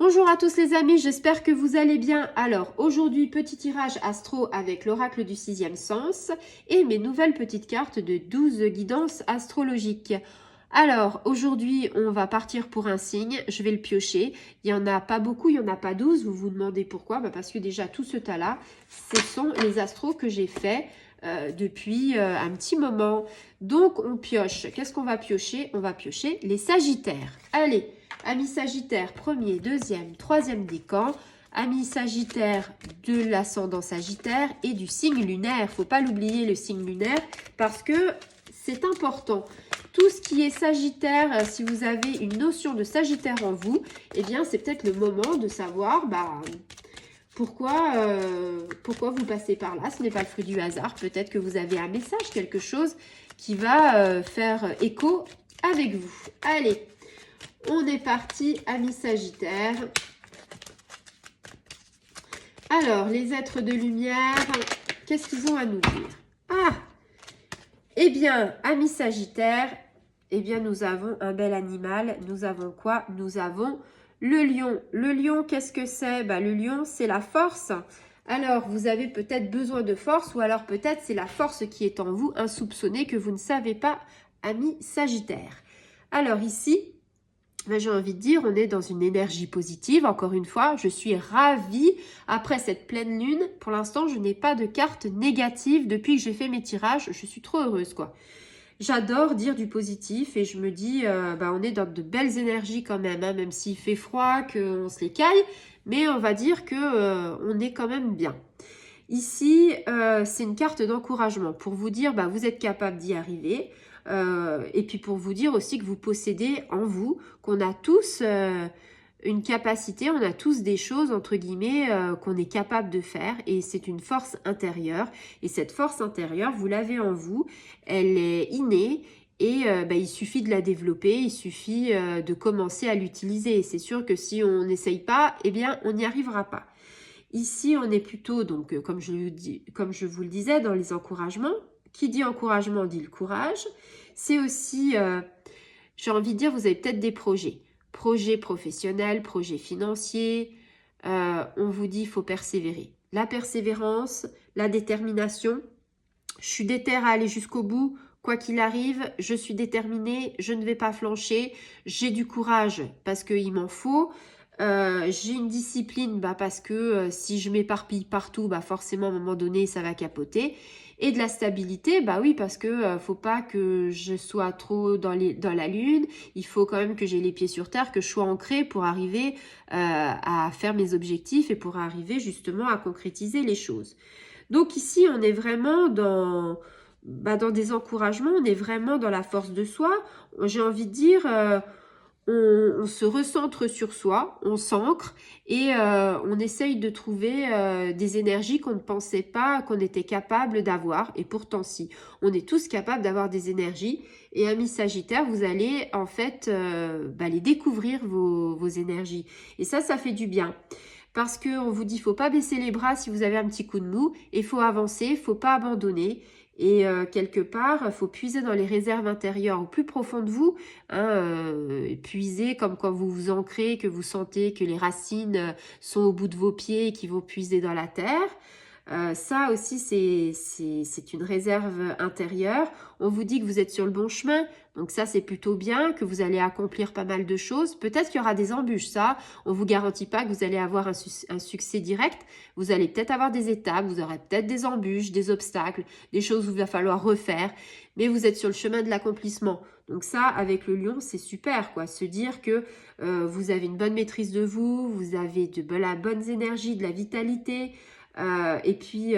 Bonjour à tous les amis, j'espère que vous allez bien. Alors aujourd'hui, petit tirage astro avec l'oracle du sixième sens et mes nouvelles petites cartes de 12 guidances astrologiques. Alors aujourd'hui, on va partir pour un signe, je vais le piocher. Il n'y en a pas beaucoup, il n'y en a pas 12. Vous vous demandez pourquoi? Parce que déjà tout ce tas-là, ce sont les astros que j'ai fait depuis un petit moment. Donc on pioche. Qu'est-ce qu'on va piocher? On va piocher les sagittaires. Allez! Amis Sagittaire, premier, deuxième, troisième décan. Amis Sagittaire de l'ascendant Sagittaire et du signe lunaire. Faut pas l'oublier, le signe lunaire, parce que c'est important. Tout ce qui est Sagittaire, si vous avez une notion de Sagittaire en vous, eh bien, c'est peut-être le moment de savoir pourquoi vous passez par là. Ce n'est pas le fruit du hasard. Peut-être que vous avez un message, quelque chose qui va faire écho avec vous. Allez! On est parti, amis Sagittaires. Alors, les êtres de lumière, qu'est-ce qu'ils ont à nous dire? Ah! Eh bien, amis Sagittaires, eh bien, nous avons un bel animal. Nous avons quoi? Nous avons le lion. Le lion, qu'est-ce que c'est? Le lion, c'est la force. Alors, vous avez peut-être besoin de force ou alors peut-être c'est la force qui est en vous, insoupçonnée, que vous ne savez pas, amis Sagittaires. Alors ici, j'ai envie de dire, on est dans une énergie positive. Encore une fois, je suis ravie. Après cette pleine lune, pour l'instant, je n'ai pas de carte négative depuis que j'ai fait mes tirages. Je suis trop heureuse, quoi. J'adore dire du positif et je me dis, on est dans de belles énergies quand même, même s'il fait froid, qu'on se les caille. Mais on va dire que on est quand même bien. Ici, c'est une carte d'encouragement pour vous dire, vous êtes capable d'y arriver. Et puis pour vous dire aussi que vous possédez en vous, qu'on a tous une capacité, on a tous des choses entre guillemets qu'on est capable de faire et c'est une force intérieure. Et cette force intérieure, vous l'avez en vous, elle est innée et il suffit de la développer, il suffit de commencer à l'utiliser. Et c'est sûr que si on n'essaye pas, eh bien on n'y arrivera pas. Ici, on est plutôt, donc comme je vous le disais, dans les encouragements. Qui dit encouragement dit le courage. C'est aussi, j'ai envie de dire, vous avez peut-être des projets. Projets professionnels, projets financiers. On vous dit, il faut persévérer. La persévérance, la détermination. Je suis déterre à aller jusqu'au bout. Quoi qu'il arrive, je suis déterminée, je ne vais pas flancher. J'ai du courage parce qu'il m'en faut. J'ai une discipline parce que si je m'éparpille partout, forcément à un moment donné, ça va capoter. Et de la stabilité, oui, parce que faut pas que je sois trop dans la lune. Il faut quand même que j'ai les pieds sur terre, que je sois ancrée pour arriver à faire mes objectifs et pour arriver justement à concrétiser les choses. Donc ici, on est vraiment dans des encouragements, on est vraiment dans la force de soi. J'ai envie de dire, on se recentre sur soi, on s'ancre et on essaye de trouver des énergies qu'on ne pensait pas qu'on était capable d'avoir. Et pourtant, si, on est tous capables d'avoir des énergies. Et amis Sagittaire, vous allez en fait les découvrir, vos énergies. Et ça fait du bien. Parce qu'on vous dit, il ne faut pas baisser les bras si vous avez un petit coup de mou. Il faut avancer, il ne faut pas abandonner. Et quelque part, il faut puiser dans les réserves intérieures au plus profond de vous. Puiser comme quand vous vous ancrez, que vous sentez que les racines sont au bout de vos pieds et qui vont puiser dans la terre. Ça aussi, c'est une réserve intérieure. On vous dit que vous êtes sur le bon chemin. Donc ça, c'est plutôt bien, que vous allez accomplir pas mal de choses. Peut-être qu'il y aura des embûches, ça. On ne vous garantit pas que vous allez avoir un succès direct. Vous allez peut-être avoir des étapes, vous aurez peut-être des embûches, des obstacles, des choses où il va falloir refaire. Mais vous êtes sur le chemin de l'accomplissement. Donc ça, avec le lion, c'est super, quoi. Se dire que vous avez une bonne maîtrise de vous, vous avez de la bonne énergie, de la vitalité. Et puis,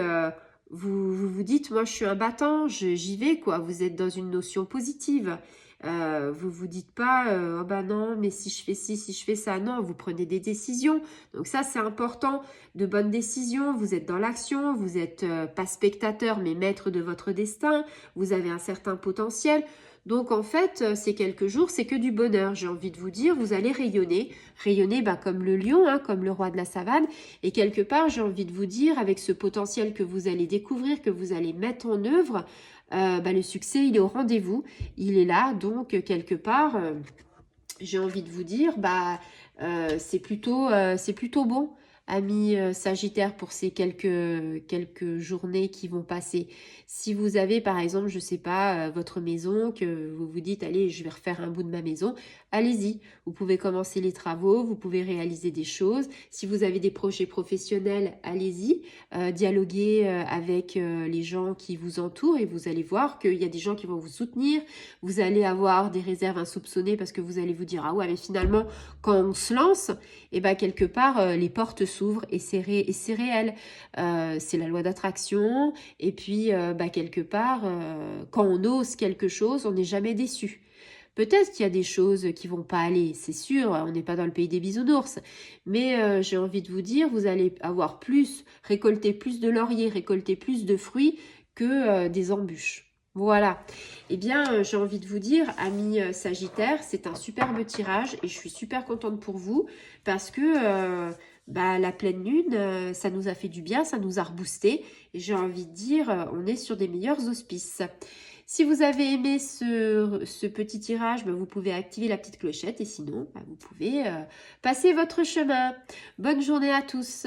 vous dites, moi, je suis un battant, j'y vais, quoi. Vous êtes dans une notion positive. Vous vous dites pas, oh non, mais si je fais ci, si je fais ça. Non, vous prenez des décisions. Donc ça, c'est important. De bonnes décisions. Vous êtes dans l'action. Vous n'êtes pas spectateur, mais maître de votre destin. Vous avez un certain potentiel. Donc en fait, ces quelques jours, c'est que du bonheur. J'ai envie de vous dire, vous allez rayonner. Rayonner comme le lion, comme le roi de la savane. Et quelque part, j'ai envie de vous dire, avec ce potentiel que vous allez découvrir, que vous allez mettre en œuvre, le succès, il est au rendez-vous. Il est là, donc quelque part, j'ai envie de vous dire, c'est plutôt bon, amis Sagittaire, pour ces quelques journées qui vont passer. Si vous avez, par exemple, je sais pas, votre maison, que vous vous dites, allez, je vais refaire un bout de ma maison, allez-y. Vous pouvez commencer les travaux, vous pouvez réaliser des choses. Si vous avez des projets professionnels, allez-y. Dialoguez avec les gens qui vous entourent et vous allez voir qu'il y a des gens qui vont vous soutenir. Vous allez avoir des réserves insoupçonnées parce que vous allez vous dire, ah ouais, mais finalement, quand on se lance, et ben quelque part, les portes s'ouvrent et c'est réel. C'est la loi d'attraction. Et puis, quelque part, quand on ose quelque chose, on n'est jamais déçu. Peut-être qu'il y a des choses qui vont pas aller, c'est sûr, on n'est pas dans le pays des bisounours. Mais j'ai envie de vous dire, vous allez avoir récolter plus de lauriers, récolter plus de fruits que des embûches. Voilà. Eh bien, j'ai envie de vous dire, amis Sagittaire, c'est un superbe tirage et je suis super contente pour vous parce que la pleine lune, ça nous a fait du bien, ça nous a reboosté et j'ai envie de dire, on est sur des meilleurs auspices. Si vous avez aimé ce petit tirage, vous pouvez activer la petite clochette et sinon, vous pouvez passer votre chemin. Bonne journée à tous.